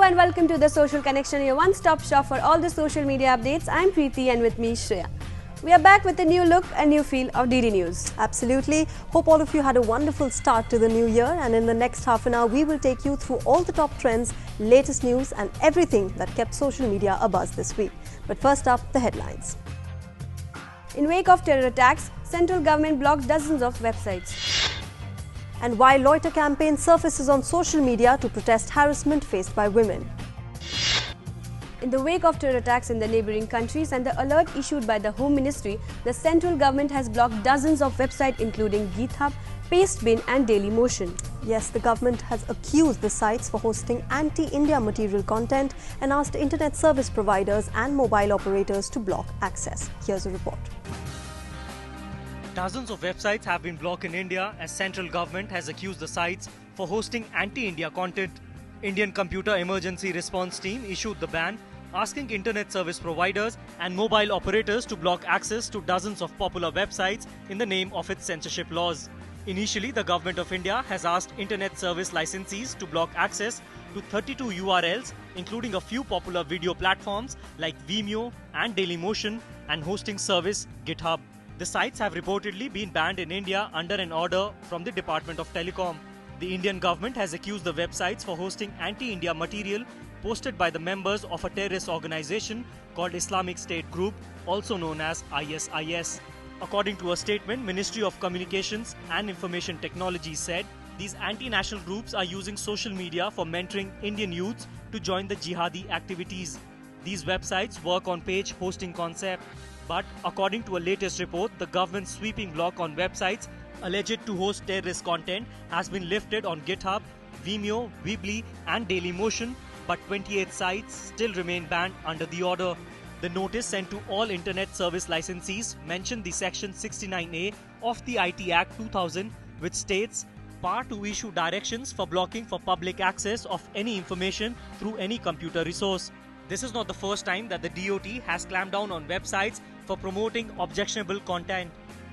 and welcome to the Social Connection, your one-stop shop for all the social media updates. I'm Preeti and with me Shreya. We are back with a new look and new feel of DD News. Absolutely. Hope all of you had a wonderful start to the new year, and in the next half an hour we will take you through all the top trends, latest news and everything that kept social media abuzz this week. But first up, the headlines. In wake of terror attacks, central government blocked dozens of websites. And why loiter campaign surfaces on social media to protest harassment faced by women. In the wake of terror attacks in the neighbouring countries and the alert issued by the Home Ministry, the central government has blocked dozens of websites including GitHub, Pastebin and Dailymotion. Yes, the government has accused the sites for hosting anti-India material content and asked internet service providers and mobile operators to block access. Here's a report. Dozens of websites have been blocked in India as central government has accused the sites for hosting anti-India content. Indian Computer Emergency Response Team issued the ban, asking internet service providers and mobile operators to block access to dozens of popular websites in the name of its censorship laws. Initially, the Government of India has asked internet service licensees to block access to 32 URLs, including a few popular video platforms like Vimeo and Dailymotion and hosting service GitHub. The sites have reportedly been banned in India under an order from the Department of Telecom. The Indian government has accused the websites for hosting anti-India material posted by the members of a terrorist organization called Islamic State Group, also known as ISIS. According to a statement, Ministry of Communications and Information Technology said these anti-national groups are using social media for mentoring Indian youths to join the jihadi activities. These websites work on page hosting concept. But according to a latest report, the government's sweeping block on websites alleged to host terrorist content has been lifted on GitHub, Vimeo, Weebly and Dailymotion, but 28 sites still remain banned under the order. The notice sent to all internet service licensees mentioned the Section 69A of the IT Act 2000, which states power to issue directions for blocking for public access of any information through any computer resource. This is not the first time that the DOT has clamped down on websites for promoting objectionable content.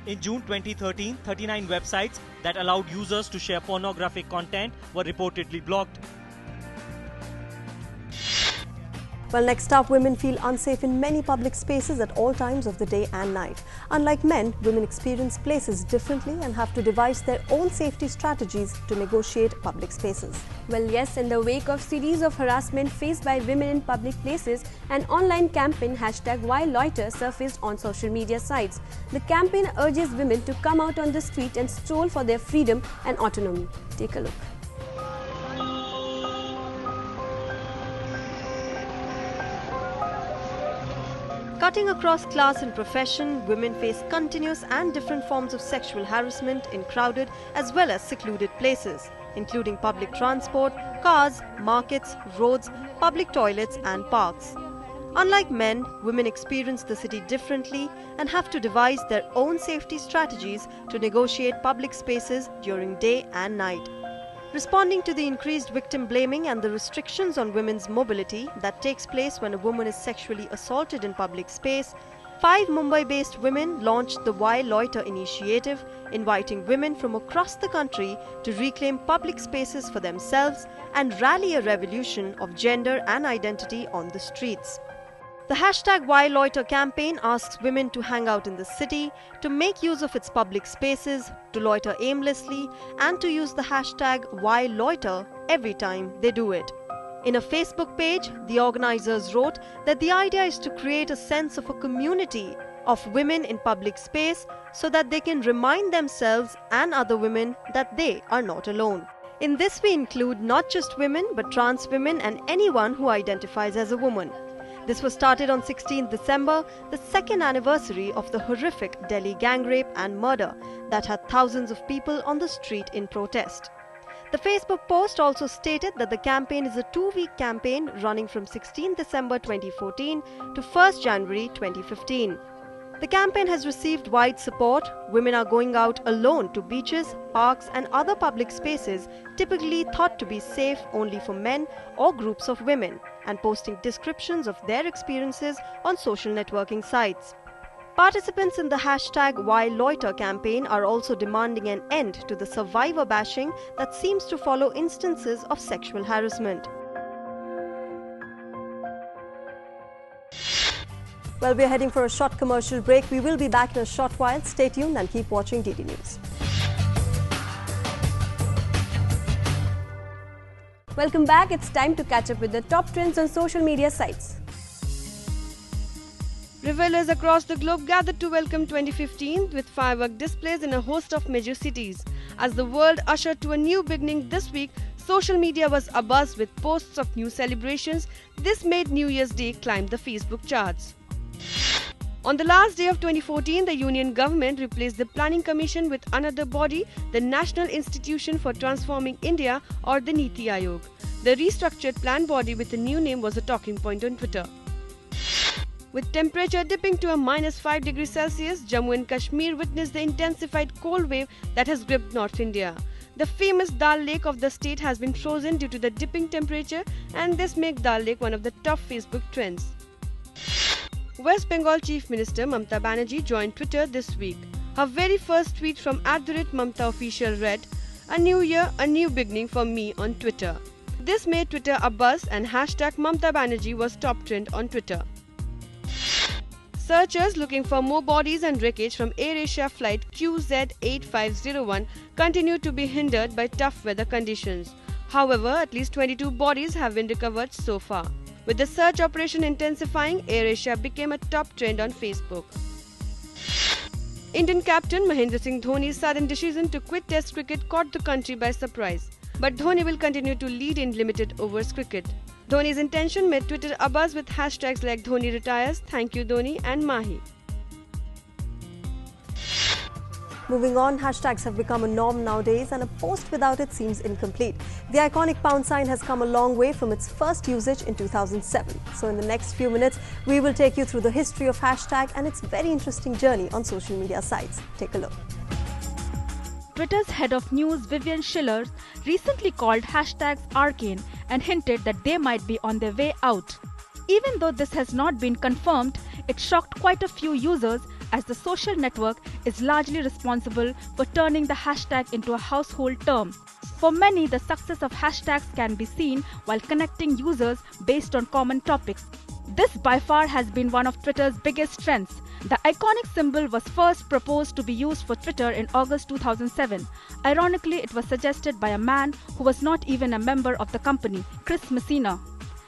In June 2013, 39 websites that allowed users to share pornographic content were reportedly blocked. Well, next up, women feel unsafe in many public spaces at all times of the day and night. Unlike men, women experience places differently and have to devise their own safety strategies to negotiate public spaces. Well, yes, in the wake of series of harassment faced by women in public places, an online campaign #WhyLoiter surfaced on social media sites. The campaign urges women to come out on the street and stroll for their freedom and autonomy. Take a look. Cutting across class and profession, women face continuous and different forms of sexual harassment in crowded as well as secluded places, including public transport, cars, markets, roads, public toilets and parks. Unlike men, women experience the city differently and have to devise their own safety strategies to negotiate public spaces during day and night. Responding to the increased victim blaming and the restrictions on women's mobility that takes place when a woman is sexually assaulted in public space, 5 Mumbai-based women launched the Why Loiter initiative, inviting women from across the country to reclaim public spaces for themselves and rally a revolution of gender and identity on the streets. The #WhyLoiter campaign asks women to hang out in the city, to make use of its public spaces, to loiter aimlessly, and to use the #WhyLoiter every time they do it. In a Facebook page, the organizers wrote that the idea is to create a sense of a community of women in public space so that they can remind themselves and other women that they are not alone. In this we include not just women but trans women and anyone who identifies as a woman. This was started on 16th December, the second anniversary of the horrific Delhi gang rape and murder that had thousands of people on the street in protest. The Facebook post also stated that the campaign is a 2-week campaign running from 16th December 2014 to 1st January 2015. The campaign has received wide support. Women are going out alone to beaches, parks and other public spaces typically thought to be safe only for men or groups of women, and posting descriptions of their experiences on social networking sites. Participants in the #WhyLoiter campaign are also demanding an end to the survivor bashing that seems to follow instances of sexual harassment. Well, we're heading for a short commercial break. We will be back in a short while. Stay tuned and keep watching DD News. Welcome back. It's time to catch up with the top trends on social media sites. Revelers across the globe gathered to welcome 2015 with firework displays in a host of major cities. As the world ushered to a new beginning this week, social media was abuzz with posts of new celebrations. This made New Year's Day climb the Facebook charts. On the last day of 2014, the Union government replaced the Planning Commission with another body, the National Institution for Transforming India, or the Niti Aayog. The restructured planned body with a new name was a talking point on Twitter. With temperature dipping to a -5 degrees Celsius, Jammu and Kashmir witnessed the intensified cold wave that has gripped North India. The famous Dal Lake of the state has been frozen due to the dipping temperature, and this makes Dal Lake one of the top Facebook trends. West Bengal Chief Minister Mamata Banerjee joined Twitter this week. Her very first tweet from @Mamata official read, "A new year, a new beginning for me" on Twitter. This made Twitter abuzz, and #Mamata Banerjee was top trend on Twitter. Searchers looking for more bodies and wreckage from AirAsia flight QZ8501 continue to be hindered by tough weather conditions. However, at least 22 bodies have been recovered so far. With the search operation intensifying, AirAsia became a top trend on Facebook. Indian captain Mahendra Singh Dhoni's sudden decision to quit Test cricket caught the country by surprise. But Dhoni will continue to lead in limited overs cricket. Dhoni's intention made Twitter abuzz with hashtags like Dhoni retires, Thank you Dhoni, and Mahi. Moving on, hashtags have become a norm nowadays, and a post without it seems incomplete. The iconic pound sign has come a long way from its first usage in 2007. So in the next few minutes, we will take you through the history of hashtag and its very interesting journey on social media sites. Take a look. Twitter's head of news Vivian Schiller recently called hashtags arcane and hinted that they might be on their way out. Even though this has not been confirmed, it shocked quite a few users, as the social network is largely responsible for turning the hashtag into a household term. For many, the success of hashtags can be seen while connecting users based on common topics. This by far has been one of Twitter's biggest strengths. The iconic symbol was first proposed to be used for Twitter in August 2007. Ironically, it was suggested by a man who was not even a member of the company, Chris Messina.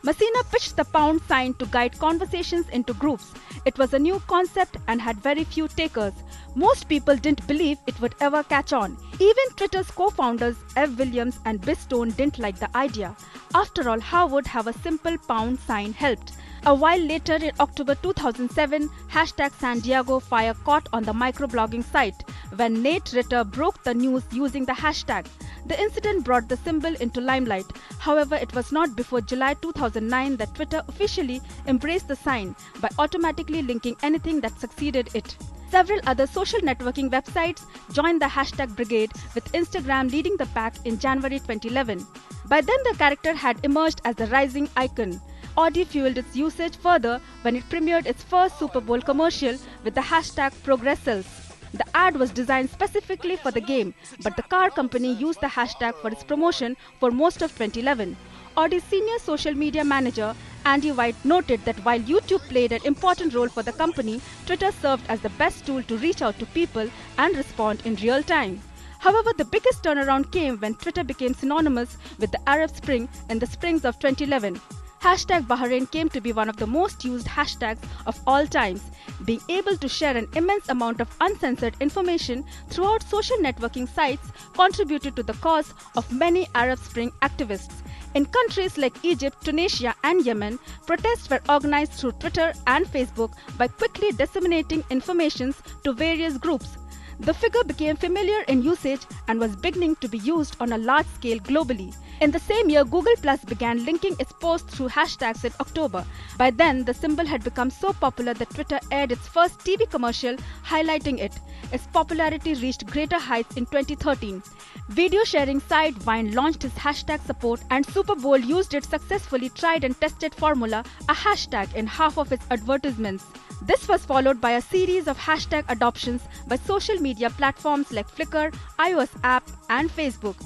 Messina pitched the pound sign to guide conversations into groups. It was a new concept and had very few takers. Most people didn't believe it would ever catch on. Even Twitter's co-founders Ev Williams and Biz Stone didn't like the idea. After all, how would have a simple pound sign helped? A while later, in October 2007, hashtag San Diego fire caught on the microblogging site when Nate Ritter broke the news using the hashtag. The incident brought the symbol into limelight. However, it was not before July 2009 that Twitter officially embraced the sign by automatically linking anything that succeeded it. Several other social networking websites joined the hashtag brigade, with Instagram leading the pack in January 2011. By then, the character had emerged as the rising icon. Audi fueled its usage further when it premiered its first Super Bowl commercial with the hashtag Progressels. The ad was designed specifically for the game, but the car company used the hashtag for its promotion for most of 2011. Audi's senior social media manager, Andy White, noted that while YouTube played an important role for the company, Twitter served as the best tool to reach out to people and respond in real time. However, the biggest turnaround came when Twitter became synonymous with the Arab Spring in the springs of 2011. Hashtag Bahrain came to be one of the most used hashtags of all times, being able to share an immense amount of uncensored information throughout social networking sites contributed to the cause of many Arab Spring activists. In countries like Egypt, Tunisia and Yemen, protests were organized through Twitter and Facebook by quickly disseminating information to various groups. The figure became familiar in usage and was beginning to be used on a large scale globally. In the same year, Google Plus began linking its posts through hashtags in October. By then, the symbol had become so popular that Twitter aired its first TV commercial highlighting it. Its popularity reached greater heights in 2013. Video sharing site Vine launched its hashtag support, and Super Bowl used its successfully tried and tested formula, a hashtag, in half of its advertisements. This was followed by a series of hashtag adoptions by social media platforms like Flickr, iOS app, and Facebook.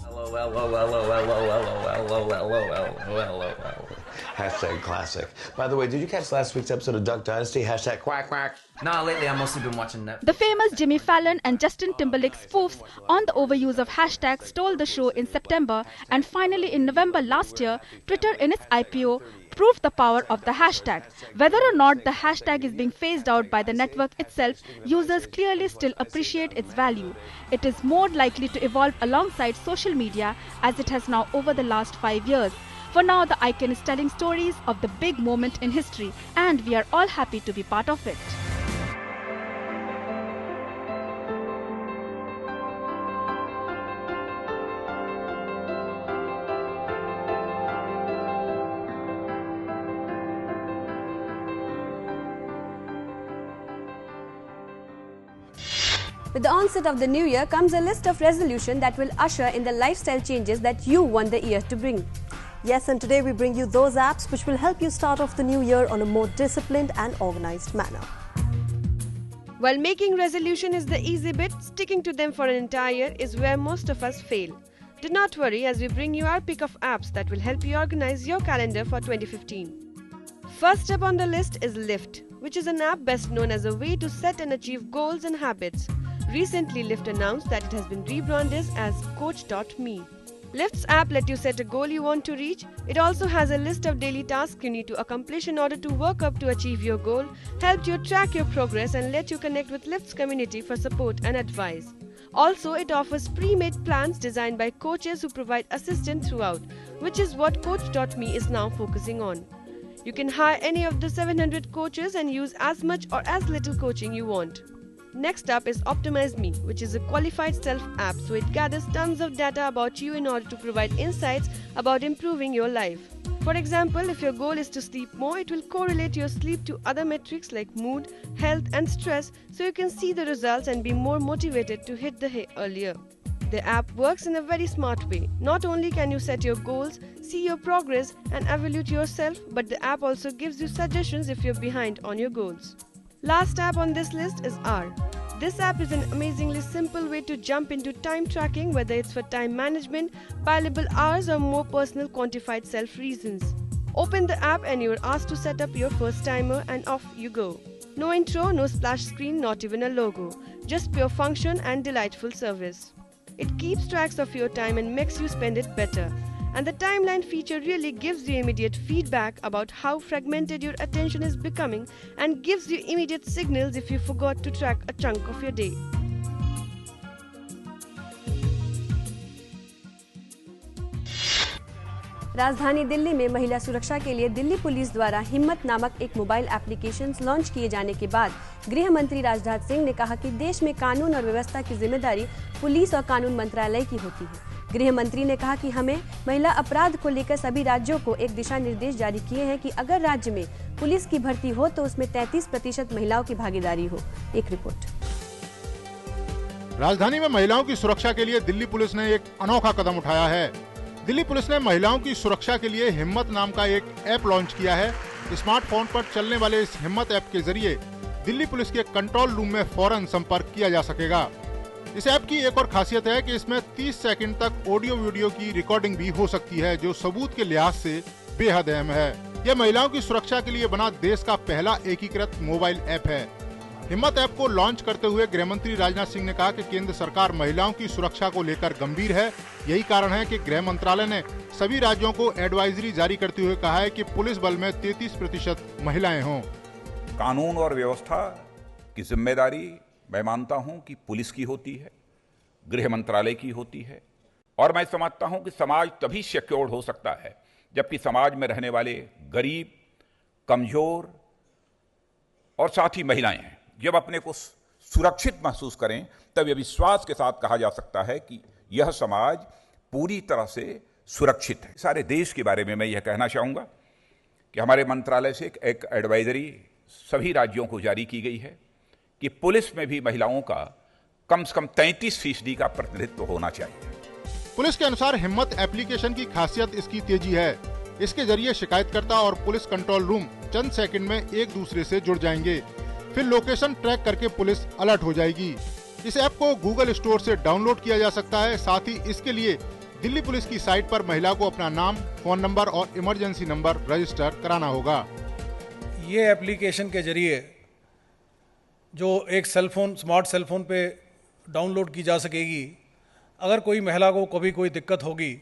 #classic. By the way, did you catch last week's episode of Duck Dynasty? #quack quack. Nah, lately I've mostly been watching that. The famous Jimmy Fallon and Justin Timberlake spoofs on the overuse of hashtags stole the show in September, and finally in November last year, Twitter in its IPO proved the power of the hashtag. Whether or not the hashtag is being phased out by the network itself, users clearly still appreciate its value. It is more likely to evolve alongside social media as it has now over the last 5 years. For now, the icon is telling stories of the big moment in history, and we are all happy to be part of it. With the onset of the new year comes a list of resolutions that will usher in the lifestyle changes that you want the year to bring. Yes, and today we bring you those apps which will help you start off the new year on a more disciplined and organized manner. While making resolution is the easy bit, sticking to them for an entire year is where most of us fail. Do not worry as we bring you our pick of apps that will help you organize your calendar for 2015. First up on the list is Lyft, which is an app best known as a way to set and achieve goals and habits. Recently, Lyft announced that it has been rebranded as Coach.me. Lyft's app lets you set a goal you want to reach. It also has a list of daily tasks you need to accomplish in order to work up to achieve your goal, help you track your progress and let you connect with Lyft's community for support and advice. Also, it offers pre-made plans designed by coaches who provide assistance throughout, which is what Coach.me is now focusing on. You can hire any of the 700 coaches and use as much or as little coaching you want. Next up is Optimize Me, which is a qualified self-app, so it gathers tons of data about you in order to provide insights about improving your life. For example, if your goal is to sleep more, it will correlate your sleep to other metrics like mood, health and stress, so you can see the results and be more motivated to hit the hay earlier. The app works in a very smart way. Not only can you set your goals, see your progress and evaluate yourself, but the app also gives you suggestions if you're behind on your goals. Last app on this list is R. This app is an amazingly simple way to jump into time tracking, whether it's for time management, billable hours or more personal quantified self reasons. Open the app and you're asked to set up your first timer and off you go. No intro, no splash screen, not even a logo. Just pure function and delightful service. It keeps tracks of your time and makes you spend it better. And the timeline feature really gives you immediate feedback about how fragmented your attention is becoming and gives you immediate signals if you forgot to track a chunk of your day. राजधानी दिल्ली में महिला सुरक्षा के लिए Delhi police द्वारा हिम्मत नामक एक मोबाइल एप्लीकेशन लॉन्च किए जाने के बाद गृह मंत्री राजनाथ सिंह ने कहा कि देश में कानून और व्यवस्था की जिम्मेदारी पुलिस और कानून मंत्रालय की होती है। गृह मंत्री ने कहा कि हमें महिला अपराध को लेकर सभी राज्यों को एक दिशा निर्देश जारी किए हैं कि अगर राज्य में पुलिस की भर्ती हो तो उसमें 33% महिलाओं की भागीदारी हो। एक रिपोर्ट। राजधानी में महिलाओं की सुरक्षा के लिए दिल्ली पुलिस ने एक अनोखा कदम उठाया है। दिल्ली पुलिस ने महिलाओं की सुरक्षा के लिए हिम्मत नाम का एक ऐप लॉन्च किया है। स्मार्टफोन पर चलने वाले इस हिम्मत ऐप के जरिए दिल्ली पुलिस के कंट्रोल रूम में फौरन संपर्क किया जा सकेगा। इस ऐप की एक और खासियत है कि इसमें 30 सेकंड तक ऑडियो वीडियो की रिकॉर्डिंग भी हो सकती है, जो सबूत के लिहाज से बेहद अहम है। यह महिलाओं की सुरक्षा के लिए बना देश का पहला एकीकृत मोबाइल ऐप है। हिम्मत ऐप को लॉन्च करते हुए गृह मंत्री राजनाथ सिंह ने कहा कि केंद्र सरकार महिलाओं की सुरक्षा को लेकर गंभीर है। यही कारण है कि गृह मंत्रालय ने सभी राज्यों को एडवाइजरी जारी करते हुए कहा है कि पुलिस बल में 33% महिलाएं हों। कानून और व्यवस्था की जिम्मेदारी मैं मानता हूं कि पुलिस की होती है, गृह मंत्रालय की होती है, और मैं समझता हूं कि समाज तभी सिक्योर्ड हो सकता है जबकि समाज में रहने वाले गरीब, कमजोर और साथ ही महिलाएं हैं, जब अपने को सुरक्षित महसूस करें तब यह विश्वास के साथ कहा जा सकता है कि यह समाज पूरी तरह से सुरक्षित है। सारे देश के बारे में मैं यह कहना चाहूँगा कि हमारे मंत्रालय से एक एडवाइजरी सभी राज्यों को जारी की गई है कि पुलिस में भी महिलाओं का कम से कम 33% का प्रतिनिधित्व होना चाहिए। पुलिस के अनुसार हिम्मत एप्लीकेशन की खासियत इसकी तेजी है। इसके जरिए शिकायतकर्ता और पुलिस कंट्रोल रूम चंद सेकंड में एक दूसरे से जुड़ जाएंगे। फिर लोकेशन ट्रैक करके पुलिस अलर्ट हो जाएगी। इस ऐप को गूगल स्टोर से डाउनलोड किया जा सकता है। साथ ही इसके लिए दिल्ली पुलिस की साइट पर महिला को अपना नाम, फोन नंबर और इमरजेंसी नंबर रजिस्टर कराना होगा। ये एप्लीकेशन के जरिए जो एक स्मार्ट सेलफोन पे डाउनलोड की जा सकेगी, अगर कोई महिला को कभी कोई दिक्कत होगी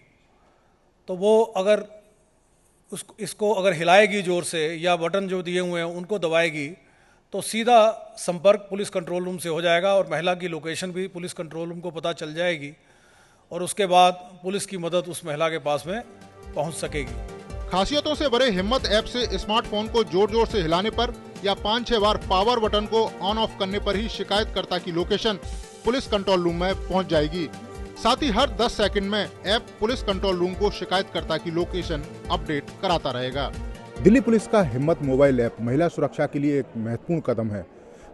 तो वो अगर इसको अगर हिलाएगी जोर से या बटन जो दिए हुए हैं उनको दबाएगी तो सीधा संपर्क पुलिस कंट्रोल रूम से हो जाएगा और महिला की लोकेशन भी पुलिस कंट्रोल रूम को पता चल जाएगी और उसके बाद पुलिस की मदद उस महिला के पास में पहुंच सकेगी। खासियतों से भरे हिम्मत ऐप से स्मार्टफोन को जोर जोर से हिलाने पर या 5-6 बार पावर बटन को ऑन ऑफ करने पर ही शिकायतकर्ता की लोकेशन पुलिस कंट्रोल रूम में पहुंच जाएगी। साथ ही हर 10 सेकंड में ऐप पुलिस कंट्रोल रूम को शिकायतकर्ता की लोकेशन अपडेट कराता रहेगा। दिल्ली पुलिस का हिम्मत मोबाइल ऐप महिला सुरक्षा के लिए एक महत्वपूर्ण कदम है।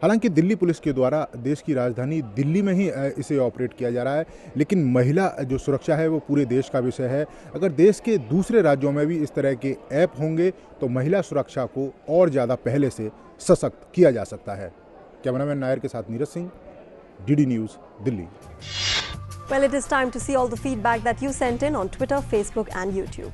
हालांकि दिल्ली पुलिस के द्वारा देश की राजधानी दिल्ली में ही इसे ऑपरेट किया जा रहा है, लेकिन महिला जो सुरक्षा है वो पूरे देश का विषय है। अगर देश के दूसरे राज्यों में भी इस तरह के ऐप होंगे तो महिला सुरक्षा को और ज़्यादा पहले से सशक्त किया जा सकता है। कैमरामैन नायर के साथ Neeraj Singh, DD news, Delhi. Well, it is time to see all the feedback that you sent in on Twitter, Facebook and YouTube.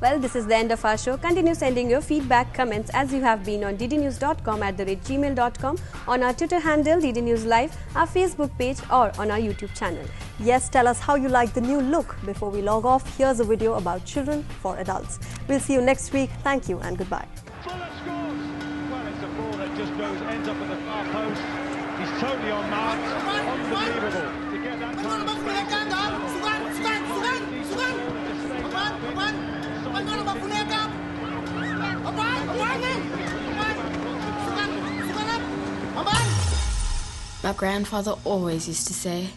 Well, this is the end of our show. Continue sending your feedback, comments as you have been on ddnews.com @gmail.com, on our Twitter handle DD News Live, our Facebook page or on our YouTube channel. Yes, tell us how you like the new look. Before we log off, here's a video about children for adults. We'll see you next week. Thank you and goodbye. Fuller scores. Well, it's a ball that just ends up at the far post. He's totally on mark. Unbelievable. To get that kind of My grandfather always used to say,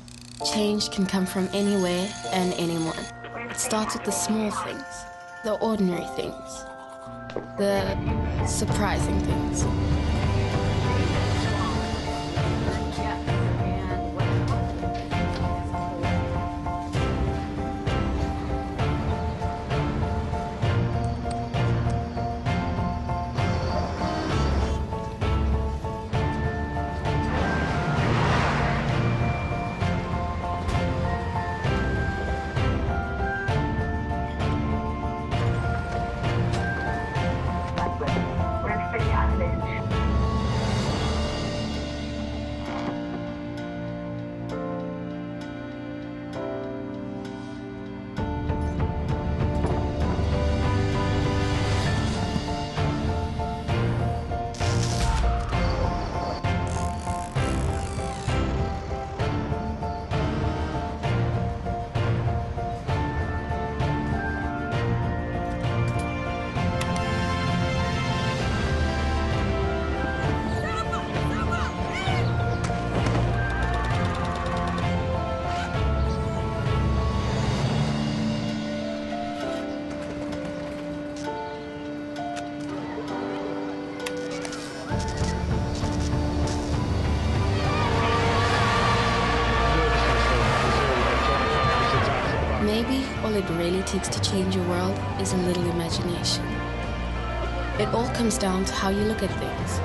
change can come from anywhere and anyone. It starts with the small things, the ordinary things, the surprising things. Maybe all it really takes to change your world is a little imagination. It all comes down to how you look at things.